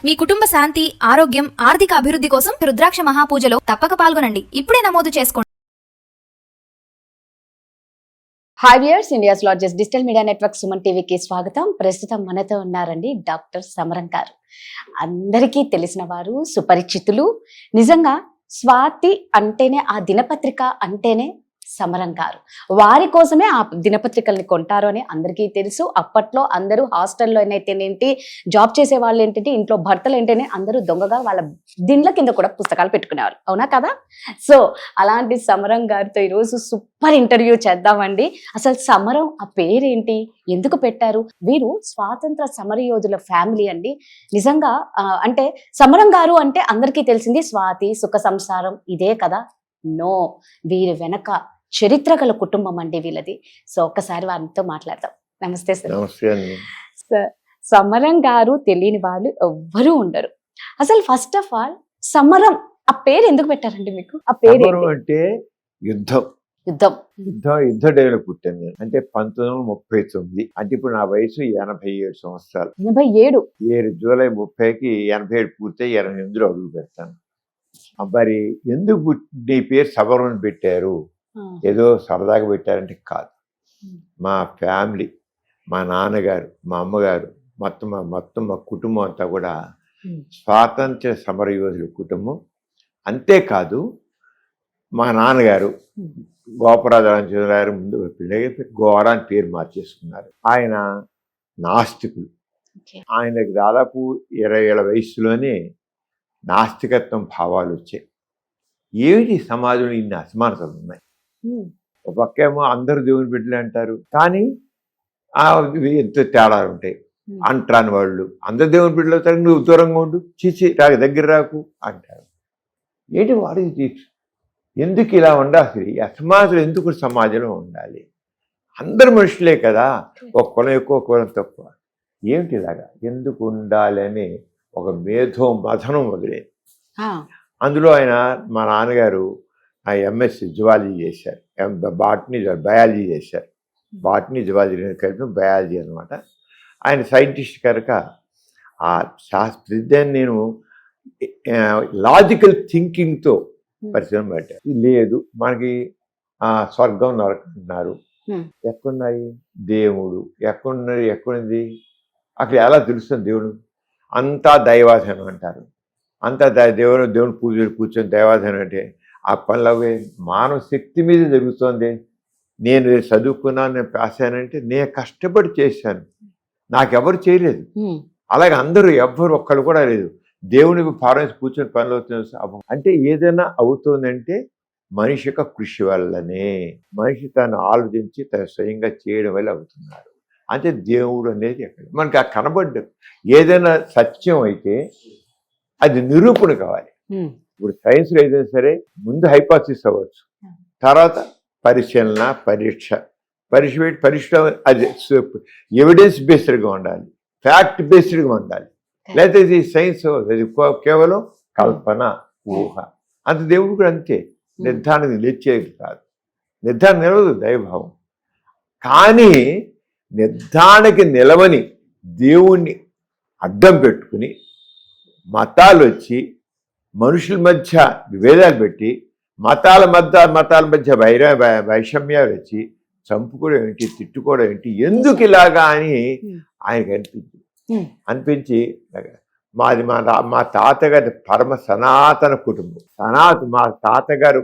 మీ కుటుంబ శాంతి, ఆరోగ్యం, ఆర్థిక అభివృద్ధి కోసం రుద్రాక్ష మహాపూజలో తప్పక పాల్గొనండి. ఇప్పుడే నమోదు చేసుకోండి. Hi viewers, India's largest digital media network Suman టీవీకి స్వాగతం. ప్రస్తుతం మనతో ఉన్నారండి డాక్టర్ సమరం గారు. అందరికీ తెలిసిన వారు, సుపరిచితులు. నిజంగా స్వాతి అంటేనే, ఆ దినపత్రిక అంటేనే సమరం గారు. వారి కోసమే ఆ దినపత్రికల్ని కొంటారు అని అందరికీ తెలుసు. అప్పట్లో అందరూ హాస్టల్లో అయితేనేంటి, జాబ్ చేసే వాళ్ళు ఏంటంటే, ఇంట్లో భర్తలు ఏంటనే అందరూ దొంగగా వాళ్ళ దిండ్ల కింద కూడా పుస్తకాలు పెట్టుకునేవారు. అవునా కదా? సో అలాంటి సమరం గారితో ఈరోజు సూపర్ ఇంటర్వ్యూ చేద్దామండి. అసలు సమరం ఆ పేరేంటి, ఎందుకు పెట్టారు? వీరు స్వాతంత్ర సమరయోధుల ఫ్యామిలీ అండి. నిజంగా అంటే సమరం గారు అంటే అందరికీ తెలిసింది స్వాతి, సుఖ సంసారం ఇదే కదా. నో, వీరి వెనక చరిత్ర గల కుటుంబం అండి వీళ్ళది. సో ఒక్కసారి వారితో మాట్లాడదాం. నమస్తే సార్. నమస్తే అండి. సార్, సమరం గారు తెలియని వాళ్ళు ఎవ్వరూ ఉండరు. అసలు ఫస్ట్ ఆఫ్ ఆల్ సమరం ఆ పేరు ఎందుకు పెట్టారండి మీకు? ఆ పేరు సమరం అంటే యుద్ధం. యుద్ధం. యుద్ధ డేలో పుట్టాను నేను. అంటే 1939. అంటే ఇప్పుడు నా వయసు 87 సంవత్సరాలు. 87. జూలై 30కి 87 పూర్తయి 88లో అడుగు పెడతాను. మరి ఎందుకు నీ పేరు సమరం అని పెట్టారు? ఏదో సరదాగా పెట్టారంటే కాదు. మా ఫ్యామిలీ, మా నాన్నగారు, మా అమ్మగారు, మొత్తం మా కుటుంబం అంతా కూడా స్వాతంత్ర సమరయోధుల కుటుంబం. అంతేకాదు మా నాన్నగారు గోపరాజు గారు ముందు గోరా అని పేరు మార్చేసుకున్నారు. ఆయన నాస్తికులు. ఆయనకు దాదాపు 20 ఏళ్ల వయసులోనే నాస్తికత్వం భావాలు వచ్చాయి. ఏమిటి సమాజంలో ఇన్ని అసమానతలు ఉన్నాయి. ఒక పక్కేమో అందరూ దేవుని బిడ్డలే అంటారు, కానీ ఎంతో తేడాలు ఉంటాయి. అంటరాని వాళ్ళు అందరు దేవుని బిడ్డలు అవుతారు, నువ్వు దూరంగా ఉండు, చీచి రాకు, దగ్గర రాకు అంటారు. ఏంటి వాడు ఎందుకు ఇలా ఉండాలి? ఈ అసమానతలు ఎందుకు సమాజంలో ఉండాలి? అందరు మనుషులే కదా, ఒక కులం ఎక్కువ, కులం తక్కువ. ఏమిటి ఇలాగా ఎందుకు ఉండాలి అని ఒక మేధో మథనం మొదలైంది. అందులో ఆయన, మా నాన్నగారు ఎంఎస్సి జువాలజీ చేశారు, బయాలజీ చేశారు. బాటనీ జువాలజీ కలిపి బయాలజీ అనమాట. ఆయన సైంటిస్ట్ కనుక ఆ శాస్త్రజ్ఞాన్ని నేను లాజికల్ థింకింగ్తో పరిచయం పెట్టాను. లేదు మనకి స్వర్గం నరకంటున్నారు, ఎక్కడున్నాయి దేవుడు, ఎక్కడుంది అక్కడ ఎలా తెలుస్తుంది దేవుడు? అంతా దైవాధీనం అంటారు. అంతా దేవుని పూజలు కూర్చొని దైవాధీనం అంటే ఆ పనులవే మానవ శక్తి మీద జరుగుతుంది. నేను చదువుకున్నాను, నేను పాస్ అయ్యానంటే నేను కష్టపడి చేశాను, నాకెవరు చేయలేదు. అలాగే అందరూ ఎవ్వరు ఒక్కళ్ళు కూడా లేదు. దేవుని పార్వతి కూర్చొని పనులు అవుతుంది అంటే ఏదైనా అవుతుందంటే మనిషి యొక్క కృషి వల్లనే. మనిషి తను ఆలోచించి తను స్వయంగా చేయడం వల్ల అవుతున్నారు. అంటే దేవుడు అనేది ఎక్కడ మనకి ఆ కనబడ్డదు. ఏదైనా సత్యం అయితే అది నిరూపణ కావాలి. ఇప్పుడు సైన్స్లో ఏదైనా సరే ముందు హైపోథసిస్ అవ్వచ్చు, తర్వాత పరిశీలన, పరీక్ష అది ఎవిడెన్స్ బేస్డ్గా ఉండాలి, ఫ్యాక్ట్ బేస్డ్గా ఉండాలి. లేకపోతే ఇది సైన్స్ అది కేవలం కల్పన, ఊహ. అంత దేవుడు కూడా అంతే. నిర్ధారణ నిలిచేది కాదు, నిర్ధారణ నిలవదు దైవభావం. కానీ నిర్ధారణకి నిలవని దేవుణ్ణి అడ్డం పెట్టుకుని మతాలు వచ్చి మనుషుల మధ్య విభేదాలు పెట్టి మతాల మధ్య వైషమ్యాలు వచ్చి చంపుకోవడం ఏంటి, తిట్టుకోవడం ఏంటి, ఎందుకు ఇలాగా అని ఆయనకు అనిపించి మా తాతగారి పరమ సనాతన కుటుంబం. మా తాతగారు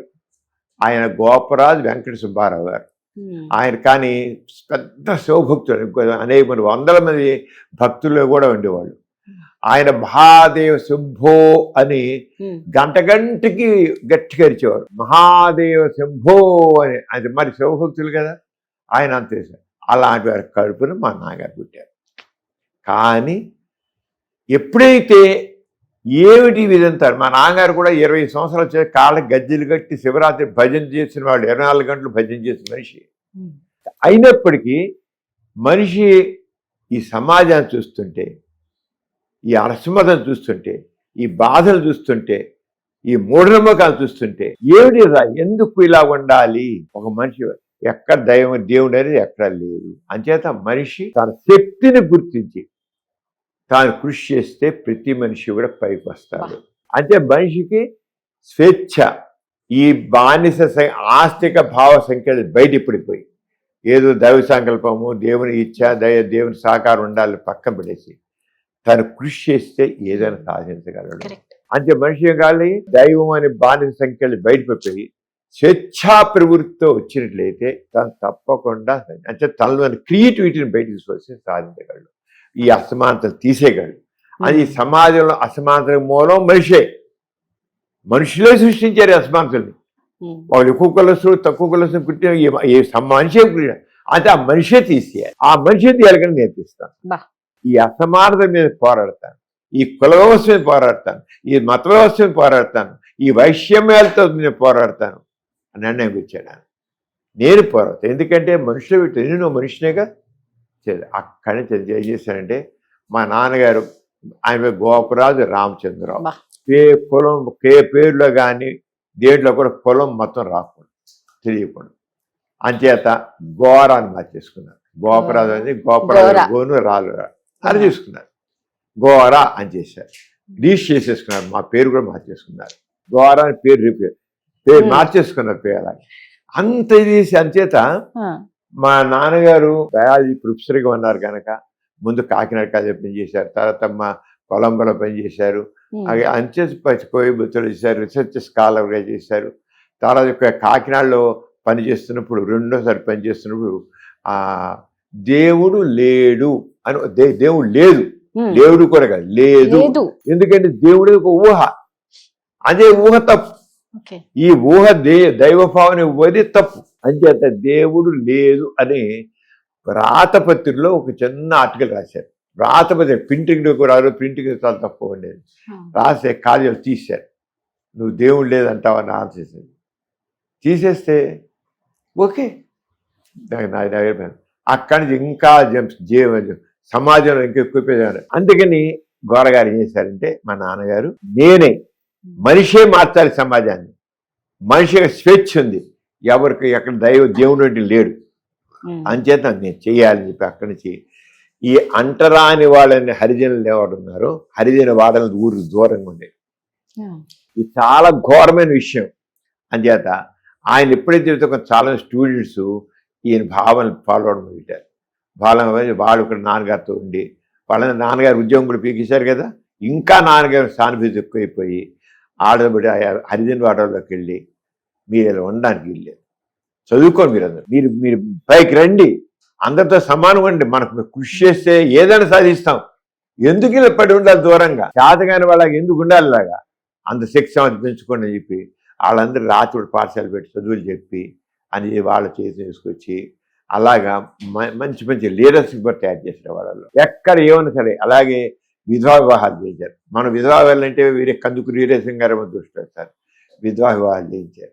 ఆయన గోపరాజు వెంకట సుబ్బారావు గారు. ఆయన కానీ పెద్ద శివభక్తులు, అనేక మంది 100 మంది భక్తులు కూడా ఉండేవాళ్ళు. ఆయన మహాదేవ శంభో అని గంటకి గట్టిగా ఇచ్చేవారు. మహాదేవ శంభో అని. అది మరి శివభక్తులు కదా, ఆయన అంతే. అలాంటి వారి కడుపును మా నాన్నగారు పుట్టారు. కానీ ఎప్పుడైతే ఏమిటి విధంతారు, మా నాన్నగారు కూడా 20 సంవత్సరాలు వచ్చే కాళ్ళకి గజ్జలు కట్టి శివరాత్రి భజన చేసిన వాళ్ళు, 24 గంటలు భజన చేసిన మనిషి. అయినప్పటికీ మనిషి ఈ సమాజాన్ని చూస్తుంటే, ఈ అసమతను చూస్తుంటే, ఈ బాధలు చూస్తుంటే, ఈ మూఢనమ్మకాలు చూస్తుంటే ఏమిటి ఎందుకు ఇలా ఉండాలి? ఒక మనిషి ఎక్కడ దేవుడు అనేది ఎక్కడ లేదు. అంచేత మనిషి తన శక్తిని గుర్తించి తాను కృషి చేస్తే ప్రతి మనిషి కూడా పైకి వస్తాడు. అంటే మనిషికి స్వేచ్ఛ, ఈ బానిస ఆస్తిక భావ సంఖ్యలు బయట పడిపోయి ఏదో దైవ సంకల్పము, దేవుని ఇచ్చ, దేవుని సహకారం ఉండాలని పక్కన పడేసి తను కృషి చేస్తే ఏదైనా సాధించగలడు. అంటే మనిషి కాలి దైవం అనే బానిస సంఖ్యలు బయటపడిపోయి స్వేచ్ఛా ప్రవృత్తితో వచ్చినట్లయితే తను తప్పకుండా అంటే తనలోని క్రియేటివిటీని బయటకు తీసుకొచ్చి సాధించగలడు. ఈ అసమానతలు తీసేయగలడు. అది సమాజంలో అసమానత మూలం మనుషులే సృష్టించారు అసమానతల్ని. వాళ్ళు ఎక్కువ కులస్తులు తక్కువ కులస్తులు పుట్టిన మనిషే పుట్టిన అంటే ఆ మనిషే తీసేయాలి. ఆ మనిషే తీయాలని నేర్పిస్తాను. ఈ అసమానత మీద పోరాడతాను, ఈ కుల వ్యవస్థ మీద పోరాడతాను, ఈ మత వ్యవస్థ మీద పోరాడతాను, ఈ వైషమ్యాలతో నేను పోరాడతాను అని నిర్ణయం వచ్చాను. నేను పోరాడతాను. ఎందుకంటే మనుషులు పెట్టి నేను మనిషినేగా. అక్కడి నుంచి ఏం చేశానంటే మా నాన్నగారు ఆయన గోపరాజు రామచంద్రరావు కులం పేరులో కానీ దేంట్లో కూడా కులం మొత్తం రాకూడదు, తెలియకూడదు. అంచేత గోరాన్ని మార్చేసుకున్నారు. గోపరాజు అని గోపరాజు గోను రాలు అది తీసుకున్నారు. గోరా అని చేశారు, రీచ్ చేసేసుకున్నారు. మా పేరు కూడా మార్చేసుకున్నారు. గోరా అని పేరు మార్చేసుకున్నారు. పేరు అలాగే అంత ఇది. అంచేత మా నాన్నగారు బయాలజీ ప్రొఫెసర్గా ఉన్నారు కనుక ముందు కాకినాడ కాలేజీ పనిచేశారు, తర్వాత మా కొలంబోలో పనిచేశారు, అంచేత కోయంబత్తూరు చేశారు, రీసెర్చ్ స్కాలర్గా చేశారు. తర్వాత కాకినాడలో పనిచేస్తున్నప్పుడు రెండోసారి పనిచేస్తున్నప్పుడు దేవుడు లేడు అని దేవుడు లేదు, దేవుడు కూడా కాదు లేదు. ఎందుకంటే దేవుడు ఒక ఊహ, అదే ఊహ తప్పు. ఈ ఊహ దైవభావన ఇవ్వది తప్పు. అంచేత దేవుడు లేదు అని వ్రాతపత్రిలో ఒక చిన్న ఆర్టికల్ రాశారు. వ్రాతపత్రి ప్రింటింగ్ చాలా తక్కువ ఉండేది. రాసే కాలేజీలు తీశారు. నువ్వు దేవుడు లేదంటావని ఆన్సర్ తీసేస్తే ఓకే. అక్కడి నుంచి ఇంకా సమాజంలో ఇంకా ఎక్కువ. అందుకని గోరగారు ఏం చేశారంటే మా నాన్నగారు నేనే మనిషే మార్చాలి సమాజాన్ని. మనిషికి స్వేచ్ఛ ఉంది, ఎవరికి ఎక్కడ దేవుడు అంటే లేడు, అంచేత నేను చేయాలని చెప్పి అక్కడి నుంచి ఈ అంటరాని వాళ్ళని హరిజనులు ఎవరు ఉన్నారో హరిజన వాడని ఊరికి దూరంగా ఉండేది. ఇది చాలా ఘోరమైన విషయం. అంచేత ఆయన ఎప్పుడైతే చాలా స్టూడెంట్స్ ఈయన భావనలు ఫాలో అవడం పెట్టారు. వాళ్ళు ఇక్కడ నాన్నగారితో ఉండి వాళ్ళ నాన్నగారు ఉద్యోగం కూడా పీకేశారు కదా, ఇంకా నాన్నగారు సానుభూతి ఎక్కువైపోయి ఆడబడి హరిజన వాడలోకి వెళ్ళి మీరు ఇలా ఉండడానికి వెళ్ళారు, చదువుకోండి, మీరు పైకి రండి, అందరితో సమానం అండి, మనకు కృషి చేస్తే ఏదైనా సాధిస్తాం, ఎందుకు ఇలా పడి ఉండాలి దూరంగా, చేతగాని వాళ్ళకి ఎందుకు ఉండాలి లాగా, అంత శిక్ష పెంచుకోండి అని చెప్పి వాళ్ళందరూ రాత్రి పాఠశాల పెట్టి చదువులు చెప్పి అని వాళ్ళ చేసి తీసుకొచ్చి అలాగా మంచి మంచి లీడర్స్ కూడా తయారు చేసిన వాళ్ళలో ఎక్కడ ఏమన్నా సరే. అలాగే విధవా వివాహాలు చేయించారు. మన విధవా వివాహాలు అంటే వీరే కందుకు వీరేశం గారు దృష్టి వస్తారు, విధవా వివాహాలు చేయించారు.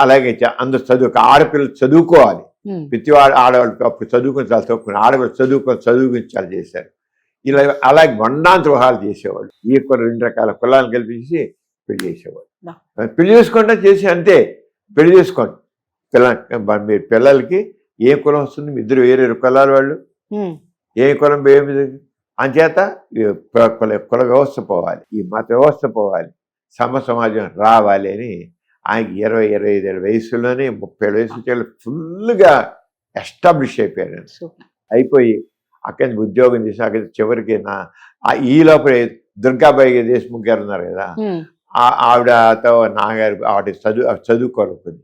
అలాగే అందరూ ఆడపిల్లలు చదువుకోవాలి, ప్రతి ఆడవాళ్ళు అప్పుడు చదువుకుని చాలా తక్కువ, ఆడవాళ్ళు చదువుకుని చాలా చేశారు. ఇలా అలాగే వండాంతర వివాహాలు చేసేవాళ్ళు. ఈ 2 రకాల కులాలను కల్పించి పెళ్లి చేసేవాళ్ళు. పెళ్లి చేసుకుంటా చేసి అంతే, పెళ్లి చేసుకోండి మీరు పిల్లలకి ఏ కులం వస్తుంది, ఇద్దరు వేరే కులాల వాళ్ళు, ఏ కులం ఏమి అంచేత కుల వ్యవస్థ పోవాలి, ఈ మత వ్యవస్థ పోవాలి, సమాజం రావాలి అని ఆయనకి 20-25 వయసులోనే 30 వయసు ఫుల్గా ఎస్టాబ్లిష్ అయిపోయాడు. అయిపోయి అక్కడి నుంచి ఉద్యోగం చేసి అక్కడ చివరికి ఈ లోపల దుర్గాబాయి దేశ్ముఖ్ గారు ఉన్నారు కదా, ఆవిడతో నాన్నగారు ఆవిడ చదువుకోలేకపోయింది.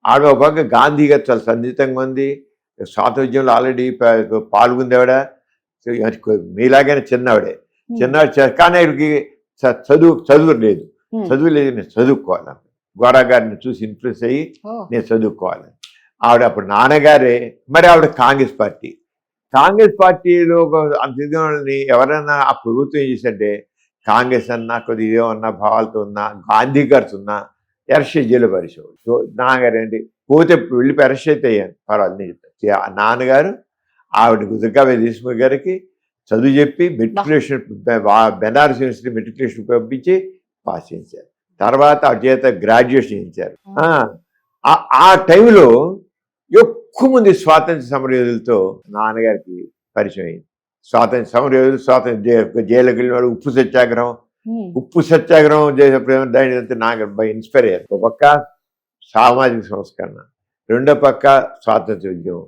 ఆవిడ ఒక పక్క గాంధీ గారు చాలా సన్నిహితంగా ఉంది, స్వాతంత్ర్యంలో ఆల్రెడీ పాల్గొంది ఆవిడ, మీలాగానే చిన్నవాడే కానీ ఆవిడకి చదువు లేదు నేను చదువుకోవాలి, గోరా గారిని చూసి ఇన్ఫ్లుయెన్స్ అయ్యి నేను చదువుకోవాలి. ఆవిడ అప్పుడు నాన్నగారే, మరి ఆవిడ కాంగ్రెస్ పార్టీలో అంతని ఎవరైనా ఆ ప్రభుత్వం ఏం చేసింటే కాంగ్రెస్ అన్నా కొద్దిగా ఏమన్నా భావాలతో ఉన్నా గాంధీ గారితో ఉన్నా అరెస్ట్ జైలు పరిచేవాడు. సో నాన్నగారు ఏంటి పోతే వెళ్ళిపోయి అరెస్ట్ అయితే అయ్యాను, పర్వాలేదు. నాన్నగారు ఆవిడ దుర్గాబాయి దేశ్ముఖ్ గారికి చదువు చెప్పి మెట్రికులేషన్ బెనారస్ యూనివర్సిటీ మెట్రికులేషన్ పంపించి పాస్ చేయించారు. తర్వాత ఆ చేత గ్రాడ్యుయేషన్ చేయించారు. ఆ టైంలో ఎక్కువ మంది స్వాతంత్ర సమరయోధులతో నాన్నగారికి పరిచయం అయింది. స్వాతంత్ర సమరయోధులు, స్వాతంత్ర జైలుకి వెళ్ళిన ఉప్పు సత్యాగ్రహం, ఉమ్, ఉప్పు సత్యాగ్రహం చేసేప్పుడు దాని నాకు బాగా ఇన్స్పైర్ అయ్యారు. ఒక పక్క సామాజిక సంస్కరణ, రెండో పక్క స్వాతంత్ర ఉద్యమం.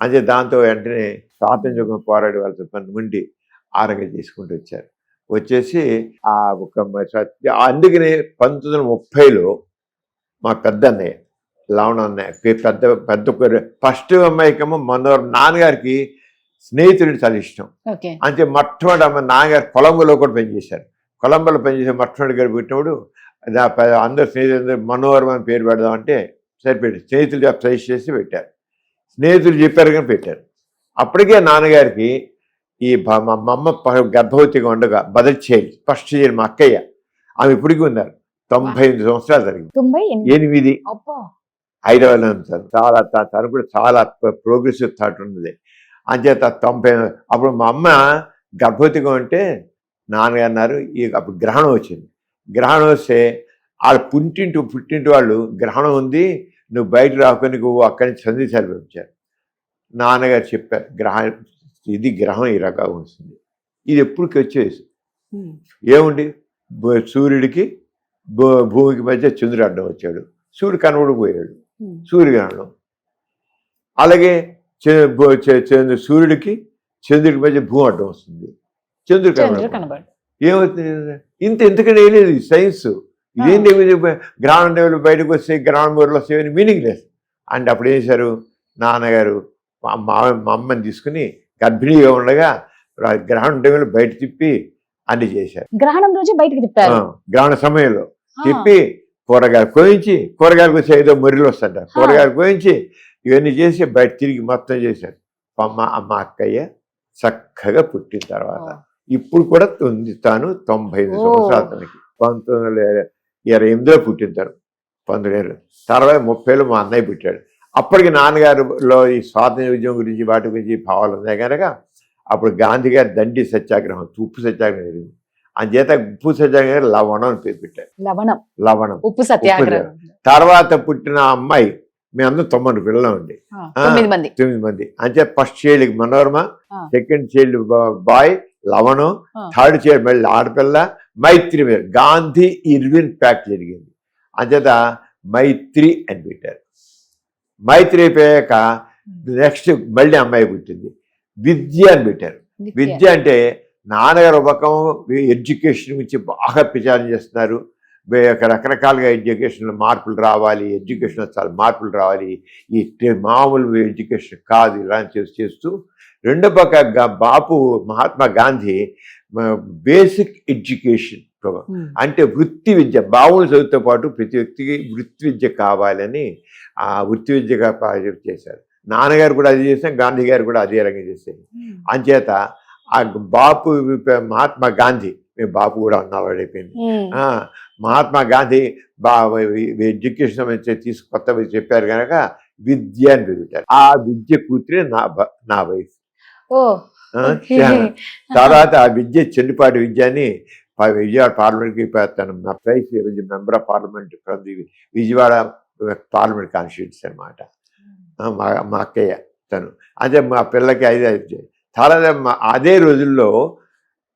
అంటే దాంతో వెంటనే స్వాతంత్ర పోరాడే వాళ్ళతో కొంతమంది ఆరంగ చేసుకుంటూ వచ్చేసి ఆ ఒక అందుకనే 1930లో మా పెద్ద అన్నయ్య లవణ అన్నయ్య పెద్ద ఫస్ట్ అమ్మాయికేమో మనోహర్ నాన్నగారికి స్నేహితుడిని చాలా ఇష్టం. ఓకే. అంటే మొట్టమొదటి అమ్మ నాన్నగారు కొలంబోలో కూడా పనిచేశారు. కొలంబోలో పనిచేసే మొట్టమొదటి గారు పెట్టినప్పుడు అందరు స్నేహితులు మనోహరం అని పేరు పెడదామంటే సరిపెట్టి స్నేహితులు సజెస్ట్ చేసి పెట్టారు. స్నేహితులు చెప్పారు కానీ పెట్టారు. అప్పటికే నాన్నగారికి ఈ మా అమ్మ గర్భవతిగా ఉండగా బదల్ చైల్డ్ ఫస్ట్ చేయరు మా అక్కయ్య, ఆమె ఇప్పటికీ ఉన్నారు. 98 సంవత్సరాలు జరిగింది. 98 అబ్బా. హైదరాబాద్లో ఉంటారు. చాలా తను కూడా చాలా ప్రోగ్రెసివ్ థాట్ ఉన్నది. అంచేత 90 అప్పుడు మా అమ్మ గర్భవతిగా ఉంటే నాన్నగారు అన్నారు అప్పుడు గ్రహణం వచ్చింది. గ్రహణం వస్తే వాళ్ళ పుట్టింటి వాళ్ళు గ్రహణం ఉంది, నువ్వు బయట రాకొని నువ్వు అక్కడి నుంచి సందేశాలు పంపించారు. నాన్నగారు చెప్పారు ఇది గ్రహం ఈ రకంగా వస్తుంది, ఇది ఎప్పటికి వచ్చేసి ఏముండి సూర్యుడికి భూమికి మధ్య చంద్రుడు అడ్డం వచ్చాడు, సూర్యుడు కనబడిపోయాడు, సూర్యగ్రహణం. అలాగే సూర్యుడికి చంద్రుడికి మధ్య భూమి అడ్డం వస్తుంది, చంద్రుడు కనబడి ఏమవుతుంది ఇంతకంటే ఏం లేదు సైన్స్. ఇదేం గ్రహణం లెవెల్ బయటకు వస్తే గ్రహణం ఊరిలో వస్తే మీనింగ్ లేదు. అంటే అప్పుడు ఏం చేశారు నాన్నగారు మా అమ్మని తీసుకుని గర్భిణీగా ఉండగా గ్రహణం టైంలో బయట తిప్పి అన్ని చేశారు. గ్రహణం రోజు బయటకు తిప్పారు. గ్రహణ సమయంలో తిప్పి కూరగాయలు కోయించి, కూరగాయలకు వచ్చి ఏదో మొర్రెలు వస్తాడ, కూరగాయలు కోయించి ఇవన్నీ చేసి బయట తిరిగి మొత్తం చేశారు. అమ్మ అక్కయ్య చక్కగా పుట్టిన తర్వాత ఇప్పుడు కూడా తాను 95 సంవత్సరాలు తనకి 1928లో పుట్టిన తను 19 తర్వాత 30లో మా అన్నయ్య పుట్టాడు. అప్పటికి నాన్నగారులో ఈ స్వాతంత్ర ఉద్యమం గురించి వాటి గురించి భావాలు ఉన్నాయి కనుక అప్పుడు గాంధీ గారి దండి సత్యాగ్రహం, ఉప్పు సత్యాగ్రహం జరిగింది. అంచేత ఉప్పు సత్యాగ్రహం లవణం అని పేరు పెట్టారు. లవణం ఉప్పు సత్యాగ్రహం. తర్వాత పుట్టిన అమ్మాయి మేమందరం 9 పిల్లలు ఉండి 9 మంది. అంతే first child Manorama, second child boy Lavanam, third child మళ్ళీ ఆడపిల్ల మైత్రి. మీద గాంధీ ఇర్విన్ ప్యాక్ట్ జరిగింది, అంచేత మైత్రి అని పెట్టారు. మైత్రి అయిపోయాక నెక్స్ట్ మళ్ళీ అమ్మాయి పుట్టింది, విద్య అని పెట్టారు. విద్య అంటే నాన్నగారు ఒక పక్కం ఎడ్యుకేషన్ గురించి బాగా ప్రచారం చేస్తున్నారు. రకరకాలుగా ఎడ్యుకేషన్లో మార్పులు రావాలి, ఎడ్యుకేషన్లో చాలా మార్పులు రావాలి, ఈ మామూలు ఎడ్యుకేషన్ కాదు ఇలా చేస్తూ రెండో పక్క Bapu Mahatma Gandhi basic education program అంటే వృత్తి విద్య, బావులు చదువుతో పాటు ప్రతి వ్యక్తికి వృత్తి విద్య కావాలని ఆ వృత్తి విద్యగా చేశారు. నాన్నగారు కూడా అది చేశారు, గాంధీ గారు కూడా అదే రకంగా చేశారు. అంచేత ఆ బాపు మహాత్మా గాంధీ, మేము బాపు కూడా అన్నవాడైపోయింది, మహాత్మా గాంధీ ఎడ్యుకేషన్ కొత్త చెప్పారు కనుక విద్య అని పెరుగుతారు. ఆ విద్య కూతురే నా వైఫ్. తర్వాత ఆ విద్య చెల్లిపాటి విద్య అని విజయవాడ పార్లమెంట్కి తను నా ప్రైజ్ member of parliament from the Vijayawada parliament constituency అనమాట. మా అక్కయ్య తను. అదే మా పిల్లకి 5 చాలా అదే రోజుల్లో